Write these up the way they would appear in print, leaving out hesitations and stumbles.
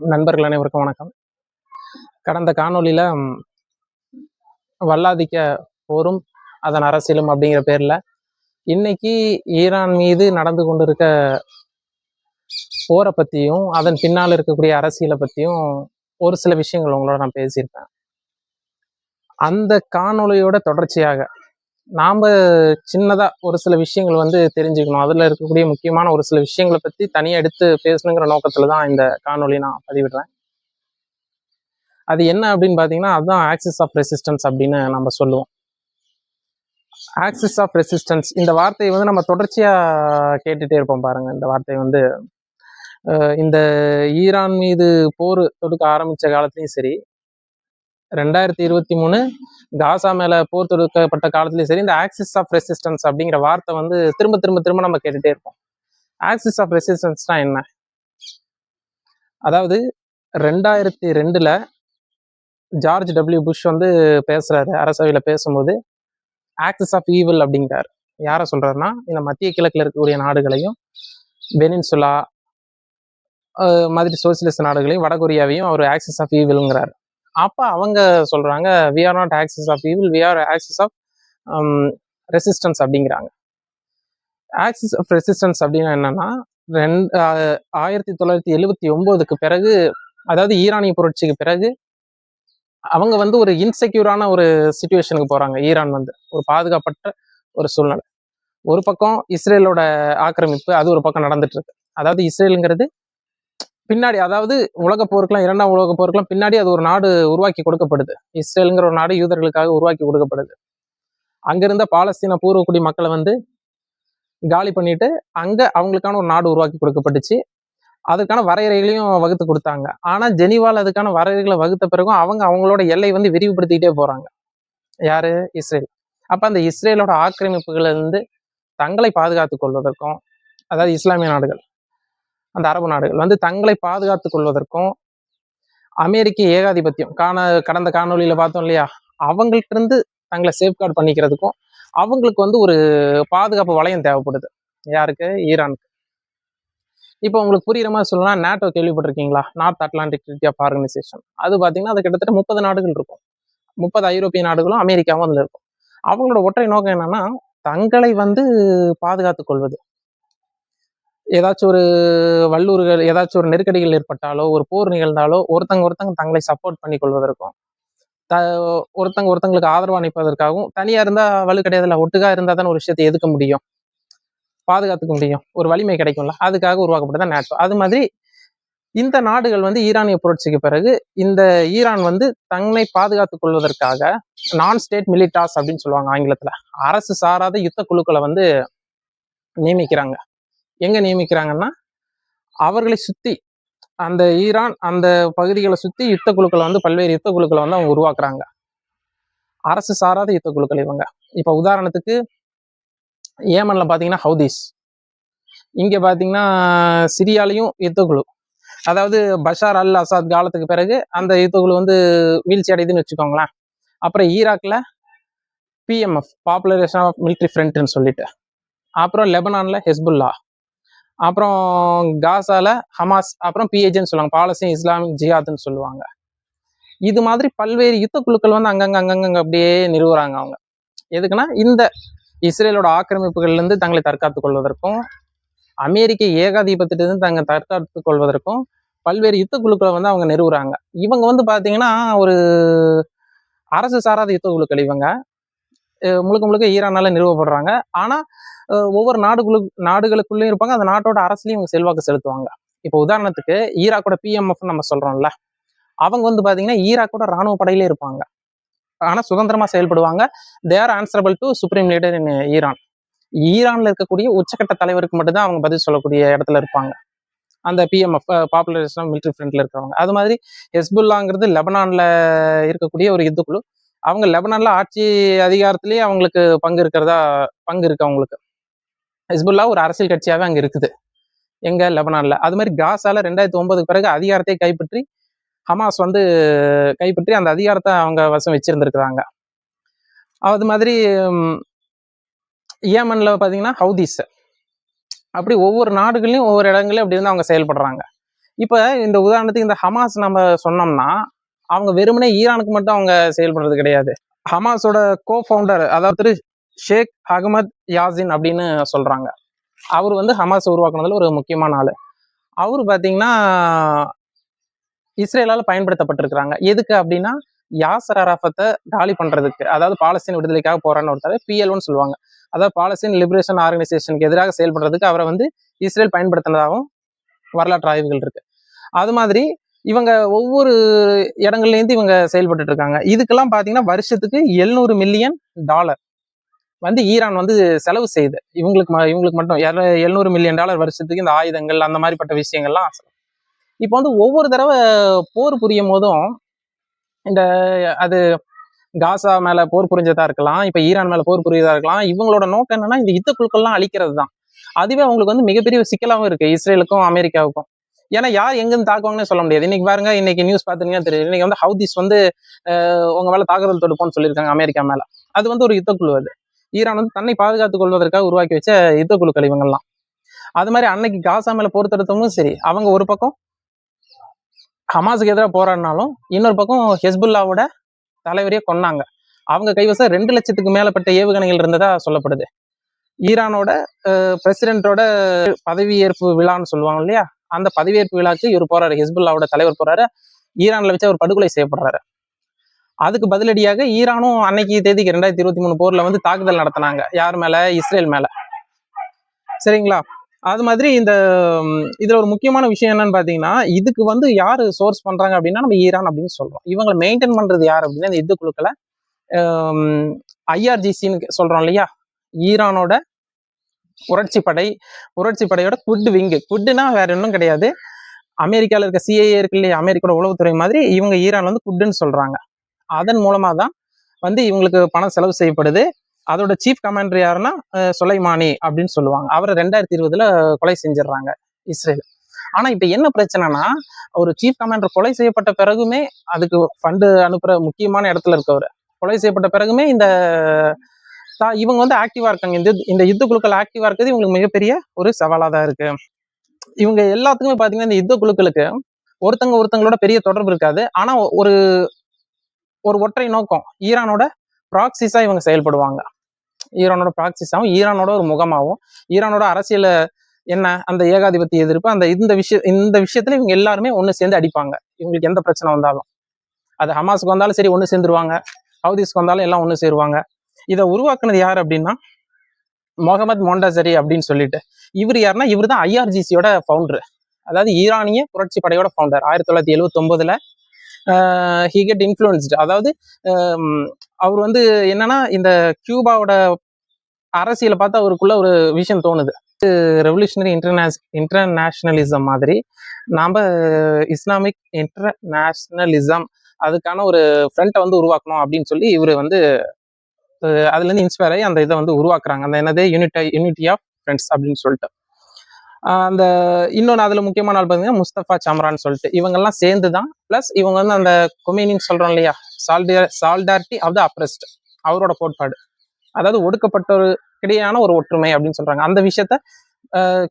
நண்பர்கள் அனைவருக்கும் வணக்கம். கடந்த காணொலியில வல்லாதிக்க போரும் அதன் அரசியலும் அப்படிங்கிற பேர்ல இன்னைக்கு ஈரான் மீது நடந்து கொண்டிருக்க போரை பற்றியும் அதன் பின்னால் இருக்கக்கூடிய அரசியலை பற்றியும் ஒரு சில விஷயங்கள் உங்களோட நான் பேசியிருப்பேன். அந்த காணொலியோட தொடர்ச்சியாக நாம் சின்னதாக ஒரு சில விஷயங்கள் தெரிஞ்சுக்கணும், அதில் இருக்கக்கூடிய முக்கியமான ஒரு சில விஷயங்களை பற்றி தனியாக எடுத்து பேசணுங்கிற நோக்கத்தில் தான் இந்த காணொலி நான் பதிவிடுறேன். அது என்ன அப்படின்னு பார்த்தீங்கன்னா, அதுதான் ஆக்சிஸ் ஆஃப் ரெசிஸ்டன்ஸ் அப்படின்னு நம்ம சொல்லுவோம். ஆக்சிஸ் ஆஃப் ரெசிஸ்டன்ஸ் இந்த வார்த்தையை நம்ம தொடர்ச்சியாக கேட்டுகிட்டே இருப்போம் பாருங்க. இந்த வார்த்தை இந்த ஈரான் மீது போர் தொடுக்க ஆரம்பித்த காலத்துலையும் சரி, 2023 காசா மேலே போர் தொடுக்கப்பட்ட காலத்துலையும் சரி, இந்த ஆக்சிஸ் ஆஃப் ரெசிஸ்டன்ஸ் அப்படிங்கிற வார்த்தை திரும்ப திரும்ப திரும்ப நம்ம கேட்டுகிட்டே இருப்போம். ஆக்சிஸ் ஆஃப் ரெசிஸ்டன்ஸ்னா என்ன? அதாவது 2002 ஜார்ஜ் டபிள்யூ புஷ் பேசுறாரு, அரசவையில் பேசும்போது ஆக்சிஸ் ஆஃப் ஈவில் அப்படிங்கிறார். யாரை சொல்றாருன்னா, இந்த மத்திய கிழக்கில் இருக்கக்கூடிய நாடுகளையும் வெனின்சுலா மாதிரி சோசியலிஸ்ட் நாடுகளையும் வடகொரியாவையும் அவர் ஆக்சிஸ் ஆஃப் ஈவில்ங்கிறார். அப்போ அவங்க சொல்றாங்க, we are not axis of evil, we are axis of resistance அப்படிங்கிறாங்க. ஆக்சிஸ் ஆஃப் ரெசிஸ்டன்ஸ் அப்படின்னா என்னன்னா, 1979க்கு பிறகு, அதாவது ஈரானிய புரட்சிக்கு பிறகு அவங்க ஒரு இன்செக்யூரான ஒரு சிச்சுவேஷனுக்கு போறாங்க. ஈரான் ஒரு பாதுகாப்பற்ற ஒரு சூழ்நிலை. ஒரு பக்கம் இஸ்ரேலோட ஆக்கிரமிப்பு, அது ஒரு பக்கம் நடந்துட்டு இருக்கு. அதாவது இஸ்ரேலுங்கிறது பின்னாடி, அதாவது இரண்டாம் உலக போருக்கெல்லாம் பின்னாடி அது ஒரு நாடு உருவாக்கி கொடுக்கப்படுது. இஸ்ரேலுங்கிற ஒரு நாடு யூதர்களுக்காக உருவாக்கி கொடுக்கப்படுது. அங்கிருந்த பாலஸ்தீன பூர்வக்குடி மக்களை காலி பண்ணிட்டு அங்க அவங்களுக்கான ஒரு நாடு உருவாக்கி கொடுக்கப்பட்டுச்சு. அதுக்கான வரையறைகளையும் வகுத்து கொடுத்தாங்க. ஆனா ஜெனீவால் அதுக்கான வரையறைகளை வகுத்த பிறகும் அவங்களோட எல்லை விரிவுபடுத்திக்கிட்டே போறாங்க. யாரு? இஸ்ரேல். அப்ப அந்த இஸ்ரேலோட ஆக்கிரமிப்புகளை தங்களை பாதுகாத்துக் கொள்வதற்கும், அதாவது இஸ்லாமிய நாடுகள், அந்த அரபு நாடுகள் தங்களை பாதுகாத்துக் கொள்வதற்கும், அமெரிக்க ஏகாதிபத்தியம் கடந்த காணொலியில பார்த்தோம் இல்லையா, அவங்கள்ட்ட இருந்து தங்களை சேஃப்கார்டு பண்ணிக்கிறதுக்கும் அவங்களுக்கு ஒரு பாதுகாப்பு வளையம் தேவைப்படுது. யாருக்கு? ஈரானுக்கு. இப்போ உங்களுக்கு புரியுற மாதிரி சொல்லலாம், நேட்டோ கேள்விப்பட்டிருக்கீங்களா? North Atlantic Treaty of Organisation. அது பார்த்தீங்கன்னா, அது கிட்டத்தட்ட 30 நாடுகள் இருக்கும். 30 ஐரோப்பிய நாடுகளும் அமெரிக்காவும் அதில் இருக்கும். அவங்களோட ஒற்றை நோக்கம் என்னன்னா, தங்களை பாதுகாத்துக் கொள்வது. ஏதாச்சும் ஒரு வல்லூறுகள், ஏதாச்சும் ஒரு நெருக்கடிகள் ஏற்பட்டாலோ, ஒரு போர் நிகழ்ந்தாலோ ஒருத்தங்க தங்களை சப்போர்ட் பண்ணி கொள்வதற்கும், ஒருத்தங்களுக்கு ஆதரவா நிற்பதற்காகவும், தனியா இருந்தா வலு கிடையாதுல, ஒட்டுக்கா இருந்தா தானே ஒரு விஷயத்தை எதுக்க முடியும், பாதுகாத்துக்க முடியும், ஒரு வலிமை கிடைக்கும்ல, அதுக்காக உருவாக்கப்பட்டதான் நேட்டோ. அது மாதிரி இந்த நாடுகள் ஈரானிய புரட்சிக்கு பிறகு இந்த ஈரான் தன்னை பாதுகாத்துக் கொள்வதற்காக நான் ஸ்டேட் மிலிட்டாஸ் அப்படின்னு சொல்லுவாங்க ஆங்கிலத்துல, அரசு சாராத யுத்த குழுக்களை நியமிக்கிறாங்க. எங்க நியமிக்கிறாங்கன்னா, அவர்களை சுத்தி அந்த ஈரான் அந்த பகுதிகளை சுத்தி யுத்த குழுக்களை பல்வேறு யுத்த குழுக்களை அவங்க உருவாக்குறாங்க. அரசு சாராத யுத்த குழுக்கள் இவங்க. இப்ப உதாரணத்துக்கு ஏமன்ல பாத்தீங்கன்னா ஹவுதீஸ், இங்க பாத்தீங்கன்னா சிரியாலையும் யுத்த குழு, அதாவது பஷார் அல் அசாத் காலத்துக்கு பிறகு அந்த யுத்த குழு வீழ்ச்சி அடையுதுன்னு வச்சுக்கோங்களேன். அப்புறம் ஈராக்ல பிஎம்எஃப், பாப்புலரேஷன் ஆஃப் மிலிட்ரி ஃப்ரண்ட்னு சொல்லிட்டு, அப்புறம் லெபனான்ல ஹெஸ்புல்லா, அப்புறம் காசால ஹமாஸ், அப்புறம் பிஏஜின்னு சொல்லுவாங்க, பாலஸ்தீன் இஸ்லாமிக் ஜிஹாத்னு சொல்லுவாங்க. இது மாதிரி பல்வேறு யுத்த குழுக்கள் அங்கங்க அப்படியே நிறுவுறாங்க. அவங்க எதுக்குன்னா, இந்த இஸ்ரேலோட ஆக்கிரமிப்புகள்ல இருந்து தங்களை தற்காத்துக் கொள்வதற்கும், அமெரிக்க ஏகாதிபத்தியத்திலிருந்து தங்களை தற்காத்துக் கொள்வதற்கும் பல்வேறு யுத்த குழுக்களை அவங்க நிறுவுறாங்க. இவங்க பாத்தீங்கன்னா ஒரு அரசு சாராத யுத்த குழுக்கள். இவங்க முழுக்க முழுக்க ஈரானால நிறுவப்படுறாங்க. ஆனா ஒவ்வொரு நாடுகளுக்குள்ளேயும் இருப்பாங்க. அந்த நாட்டோட அரசுலையும் இவங்க செல்வாக்கு செலுத்துவாங்க. இப்போ உதாரணத்துக்கு ஈராக்கோட பிஎம்எஃப் நம்ம சொல்றோம்ல, அவங்க பாத்தீங்கன்னா ஈராக்கோட ராணுவ படையிலே இருப்பாங்க. ஆனா சுதந்திரமா செயல்படுவாங்க. They are answerable to supreme leader in Iran. ஈரான்ல இருக்கக்கூடிய உச்சக்கட்ட தலைவருக்கு மட்டும்தான் அவங்க பதில் சொல்லக்கூடிய இடத்துல இருப்பாங்க, அந்த பிஎம்எஃப், பாப்புலரேஷன் ஆஃப் மிலிட்ரி ஃப்ரண்ட்ல இருக்கிறவங்க. அது மாதிரி ஹெஸ்புல்லாங்கிறது லெபனான்ல இருக்கக்கூடிய ஒரு யுத்த குழு. அவங்க லெபனான்ல ஆட்சி அதிகாரத்திலேயே அவங்களுக்கு பங்கு இருக்கு அவங்களுக்கு. ஹெஸ்புல்லா ஒரு அரசியல் கட்சியாவே அங்க இருக்குது, எங்க? லெபனான்ல. அது மாதிரி காசால 2009 பிறகு அதிகாரத்தை கைப்பற்றி ஹமாஸ் கைப்பற்றி அந்த அதிகாரத்தை அவங்க வசம் வச்சிருந்திருக்கிறாங்க. அது மாதிரி ஏமன்ல பாத்தீங்கன்னா ஹவுதீஸ். அப்படி ஒவ்வொரு நாடுகளையும் ஒவ்வொரு இடங்களையும் அப்படி இருந்து அவங்க செயல்படுறாங்க. இப்போ இந்த உதாரணத்துக்கு இந்த ஹமாஸ் நம்ம சொன்னோம்னா அவங்க வெறுமனே ஈரானுக்கு மட்டும் அவங்க செயல்படுறது கிடையாது. ஹமாஸோட கோ-ஃபவுண்டர் அதாவது ஷேக் அகமது யாசின் அப்படின்னு சொல்றாங்க. அவர் வந்து ஹமாஸ் உருவாக்குனதுல ஒரு முக்கியமான ஆளு. அவரு பாத்தீங்கன்னா இஸ்ரேலால பயன்படுத்தப்பட்டிருக்கிறாங்க. எதுக்கு அப்படின்னா யாசர் அரஃபத்தை காலி பண்றதுக்கு, அதாவது பாலஸ்தீன் விடுதலைக்காக போராடின ஒருத்தர் PLOன்னு சொல்லுவாங்க. அதாவது பாலஸ்தீன் லிபரேஷன் ஆர்கனைசேஷனுக்கு எதிராக செயல்படுறதுக்கு அவரை வந்து இஸ்ரேல் பயன்படுத்தினதாகவும் வரலாற்று ஆய்வுகள் இருக்கு. அது மாதிரி இவங்க ஒவ்வொரு இடங்கள்லேருந்து இவங்க செயல்பட்டு இருக்காங்க. இதுக்கெல்லாம் பாத்தீங்கன்னா வருஷத்துக்கு $700 மில்லியன் வந்து ஈரான் வந்து செலவு செய்யுது. இவங்களுக்கு மட்டும் $700 மில்லியன் வருஷத்துக்கு இந்த ஆயுதங்கள் அந்த மாதிரிப்பட்ட விஷயங்கள்லாம். இப்போ வந்து ஒவ்வொரு தடவை போர் புரியும் போதும் இந்த அது காசா மேல போர் புரிஞ்சதா இருக்கலாம், இப்ப ஈரான் மேல போர் புரியதா இருக்கலாம், இவங்களோட நோக்கம் என்னன்னா இந்த யுத்த குழுக்கள்லாம் அழிக்கிறது தான். அதுவே அவங்களுக்கு வந்து மிகப்பெரிய சிக்கலாகவும் இருக்கு இஸ்ரேலுக்கும் அமெரிக்காவுக்கும். ஏன்னா யார் எங்கிருந்து தாக்குவாங்கன்னு சொல்ல முடியாது. இன்னைக்கு பாருங்க, இன்னைக்கு நியூஸ் பாத்தீங்கன்னா தெரியும், இன்னைக்கு வந்து ஹவுதிஸ் வந்து உங்க மேல தாக்குதல் தொடுப்போம்னு சொல்லியிருக்காங்க அமெரிக்கா மேல. அது வந்து ஒரு யுத்த குழு. அது ஈரான் வந்து தன்னை பாதுகாத்துக் கொள்வதற்காக உருவாக்கி வச்ச யுத்த குழுக்கள் இவங்கெல்லாம். அது மாதிரி அன்னைக்கு காசா மேல போர் தொடுத்தவங்களும் சரி, அவங்க ஒரு பக்கம் ஹமாஸுக்கு எதிராக போராடினாலும் இன்னொரு பக்கம் ஹெஸ்புல்லாவோட தலைவரையே கொன்னாங்க. அவங்க கைவசம் 2 லட்சத்துக்கு மேலப்பட்ட ஏவுகணைகள் இருந்ததா சொல்லப்படுது. ஈரானோட பிரசிடென்ட்டோட பதவியேற்பு விழான்னு சொல்லுவாங்க இல்லையா, அந்த பதவியேற்பு விழாக்கு இவர் போறாரு, ஹெஸ்புல்லாவோட தலைவர் போறாரு. ஈரான்ல வச்சு அவர் படுகொலை செய்யப்படுறாரு. அதுக்கு பதிலடியாக ஈரானும் அன்னைக்கு தேதிக்கு 2023 போர்ல வந்து தாக்குதல் நடத்தினாங்க. யார் மேல? இஸ்ரேல் மேல. சரிங்களா? அது மாதிரி இதுல ஒரு முக்கியமான விஷயம் என்னன்னு பாத்தீங்கன்னா, இதுக்கு வந்து யாரு சோர்ஸ் பண்றாங்க அப்படின்னா நம்ம ஈரான் அப்படின்னு சொல்றோம். இவங்களை மெயின்டைன் பண்றது யார் அப்படின்னா இந்த யுத்த குழுக்களை IRGCன்னு சொல்றோம் இல்லையா, ஈரானோட புரட்சிப்படையோட குட் விங்கு. குட்னா வேற ஒன்றும் கிடையாது, அமெரிக்கால இருக்க CIA இருக்கு இல்லையா, அமெரிக்காவோட உளவுத்துறை மாதிரி இவங்க ஈரான் வந்து குட்னு சொல்றாங்க. அதன் மூலமா தான் வந்து இவங்களுக்கு பணம் செலவு செய்யப்படுது. அதோட சீஃப் கமாண்டர் யாருன்னா சுலைமானி அப்படின்னு சொல்லுவாங்க. அவரை 2020 கொலை செஞ்சிடறாங்க இஸ்ரேல். ஆனா இப்ப என்ன பிரச்சனைனா, ஒரு சீஃப் கமாண்டர் கொலை செய்யப்பட்ட பிறகுமே, அதுக்கு ஃபண்டு அனுப்புற முக்கியமான இடத்துல இருக்கவர் கொலை செய்யப்பட்ட பிறகுமே இவங்க வந்து ஆக்டிவா இருக்காங்க. இந்த யுத்த குழுக்கள் ஆக்டிவா இருக்கிறது இவங்களுக்கு மிகப்பெரிய ஒரு சவாலா தான் இருக்கு. இவங்க எல்லாத்துக்குமே பாத்தீங்கன்னா இந்த யுத்த குழுக்களுக்கு ஒருத்தங்களோட பெரிய தொடர்பு இருக்காது. ஆனா ஒரு ஒற்றை நோக்கம், ஈரானோட ப்ராக்சிஸா இவங்க செயல்படுவாங்க. ஈரானோட ப்ராக்சிஸாவும், ஈரானோட ஒரு முகமாகவும், ஈரானோட அரசியல என்ன அந்த ஏகாதிபத்திய எதிர்ப்பு இந்த விஷயத்துல இவங்க எல்லாருமே ஒண்ணு சேர்ந்து அடிப்பாங்க. இவங்களுக்கு எந்த பிரச்சனை வந்தாலும், அது ஹமாஸுக்கு வந்தாலும் சரி ஒண்ணு சேர்ந்துருவாங்க, ஹவுதிஸ்க்கு வந்தாலும் எல்லாம் ஒண்ணு சேருவாங்க. இதை உருவாக்குனது யார் அப்படின்னா முகமது மொண்டசரி அப்படின்னு சொல்லிட்டு. இவர் யாருன்னா இவர் தான் IRGCயோட ஃபவுண்டர், அதாவது ஈரானிய புரட்சி படையோட ஃபவுண்டர். 1979 he get influenced. அதாவது அவர் வந்து என்னன்னா இந்த கியூபாவோட அரசியலை பார்த்து அவருக்குள்ள ஒரு விஷயம் தோணுது. ரெவல்யூஷனரி இன்டர்நேஷனலிசம் மாதிரி நாம இஸ்லாமிக் இன்டர்நேஷனலிசம் அதுக்கான ஒரு ஃப்ரண்ட்டை வந்து உருவாக்கணும் அப்படின்னு சொல்லி இவர் வந்து அதுல இருந்து இன்ஸ்பயர் ஆகி அந்த இதை வந்து உருவாக்குறாங்க. அந்த என்னது யூனிட்டி ஆஃப் ஃப்ரெண்ட்ஸ் அப்படின்னு சொல்லிட்டு. அந்த இன்னொன்று அதுல முக்கியமான ஆள் பார்த்தீங்கன்னா முஸ்தபா சம்ரான்னு சொல்லிட்டு. இவங்கெல்லாம் சேர்ந்து தான், பிளஸ் இவங்க வந்து அந்த கொமேனின்னு சொல்றோம் இல்லையா, சால்டாரிட்டி ஆஃப் த அப்ரெஸ்ட், அவரோட கோட்பாடு, அதாவது ஒடுக்கப்பட்டவருக்கிடையான ஒரு ஒற்றுமை அப்படின்னு சொல்றாங்க. அந்த விஷயத்த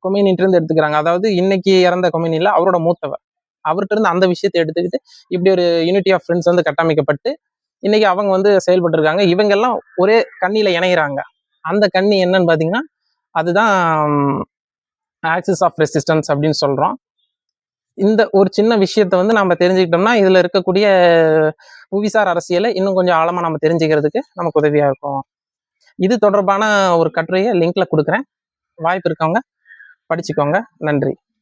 கொமேனிட்டு இருந்து எடுத்துக்கிறாங்க. அதாவது இன்னைக்கு இறந்த கொமேனியில் அவரோட மூத்தவர், அவர்கிட்ட இருந்து அந்த விஷயத்தை எடுத்துக்கிட்டு இப்படி ஒரு யூனிட்டி ஆஃப் ஃப்ரெண்ட்ஸ் வந்து கட்டமைக்கப்பட்டு இன்னைக்கு அவங்க வந்து செயல்பட்டு இருக்காங்க. இவங்க எல்லாம் ஒரே கண்ணியில இணைகிறாங்க. அந்த கண்ணி என்னன்னு பாத்தீங்கன்னா அதுதான் ஆக்சிஸ் ஆஃப் ரெசிஸ்டன்ஸ் அப்படின்னு சொல்றோம். இந்த ஒரு சின்ன விஷயத்த வந்து நம்ம தெரிஞ்சுக்கிட்டோம்னா இதுல இருக்கக்கூடிய புவிசார் அரசியலை இன்னும் கொஞ்சம் ஆழமா நம்ம தெரிஞ்சுக்கிறதுக்கு நமக்கு உதவியா இருக்கும். இது தொடர்பான ஒரு கட்டுரையை லிங்க்ல கொடுக்குறேன், வாய்ப்பு இருக்கவங்க படிச்சுக்கோங்க. நன்றி.